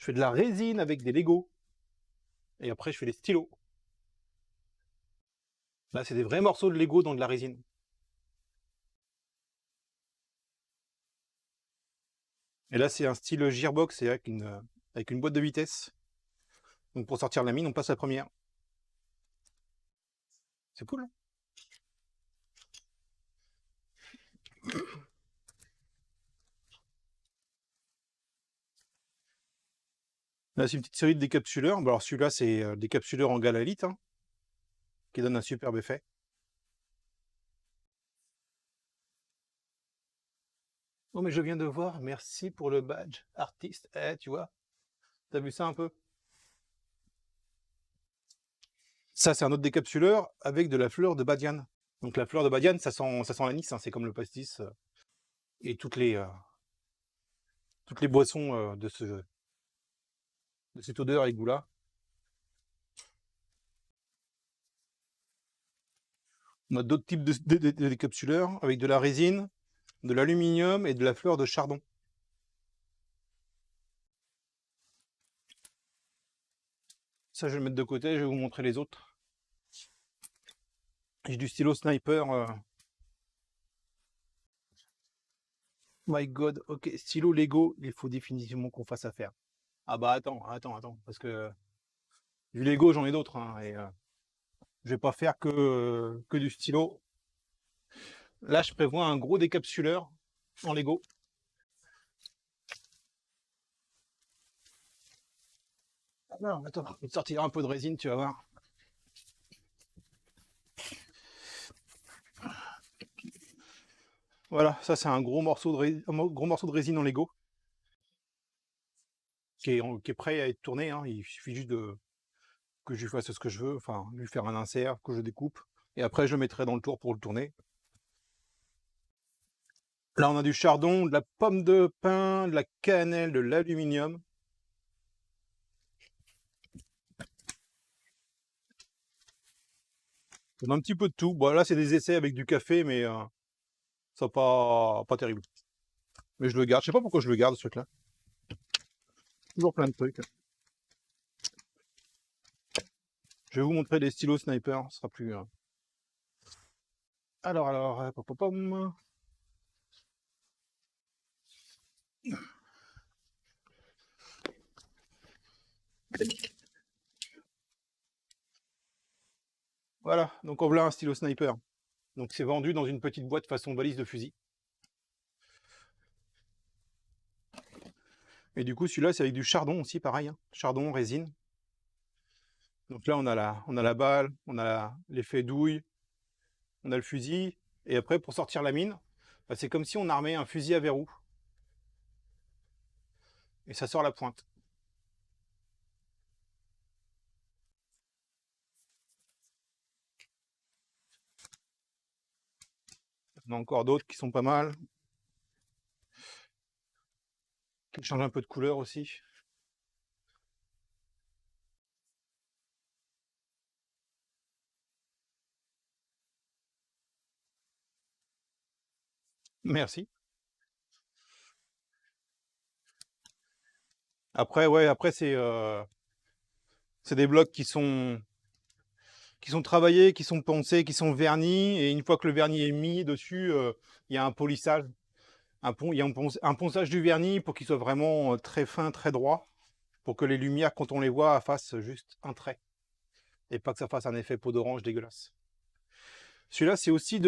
Je fais de la résine avec des Lego. Et après, je fais des stylos. Là, c'est des vrais morceaux de Lego dans de la résine. Et là, c'est un style Gearbox, c'est avec une boîte de vitesse. Donc pour sortir la mine, on passe la première. C'est cool. Là, c'est une petite série de décapsuleurs. Bon, alors celui-là, c'est décapsuleur en galalite, hein, qui donne un superbe effet. Oh, mais je viens de voir, merci pour le badge artiste. Eh, tu vois, t'as vu ça un peu? Ça, c'est un autre décapsuleur avec de la fleur de badiane. Donc la fleur de badiane, ça sent l'anis, hein, c'est comme le pastis et toutes les boissons de cette odeur et goût-là. On a d'autres types de décapsuleurs avec de la résine, de l'aluminium et de la fleur de chardon. Ça, je vais le mettre de côté, je vais vous montrer les autres. J'ai du stylo sniper. My God, ok, stylo Lego, il faut définitivement qu'on fasse affaire. Ah bah attends, parce que du Lego, j'en ai d'autres, hein, et je vais pas faire que du stylo. Là, je prévois un gros décapsuleur en Lego. Non, attends, il sortira un peu de résine, tu vas voir. Voilà, ça c'est un gros morceau de résine en Lego qui est prêt à être tourné, hein. Il suffit juste que je lui fasse ce que je veux, enfin lui faire un insert, que je découpe, et après je le mettrai dans le tour pour le tourner. Là on a du chardon, de la pomme de pin, de la cannelle, de l'aluminium. On a un petit peu de tout. Bon là c'est des essais avec du café, mais ça pas terrible. Mais je le garde, je sais pas pourquoi je le garde ce truc là. Toujours plein de trucs. Je vais vous montrer les stylos sniper, ce sera plus. Alors, pom, pom, pom. Voilà, donc on voilà un stylo sniper. Donc c'est vendu dans une petite boîte façon valise de fusil. Et du coup celui-là c'est avec du chardon aussi, pareil, hein. Chardon, résine. Donc là on a la balle, on a l'effet douille, on a le fusil, et après pour sortir la mine, bah, c'est comme si on armait un fusil à verrou. Et ça sort la pointe. On a encore d'autres qui sont pas mal, qui changent un peu de couleur aussi. Merci. Après, ouais, après c'est des blocs qui sont travaillés, qui sont poncés, qui sont vernis, et une fois que le vernis est mis dessus, il y a un polissage. Il y a un ponçage du vernis pour qu'il soit vraiment très fin, très droit, pour que les lumières, quand on les voit, fassent juste un trait, et pas que ça fasse un effet peau d'orange dégueulasse. Celui-là, c'est aussi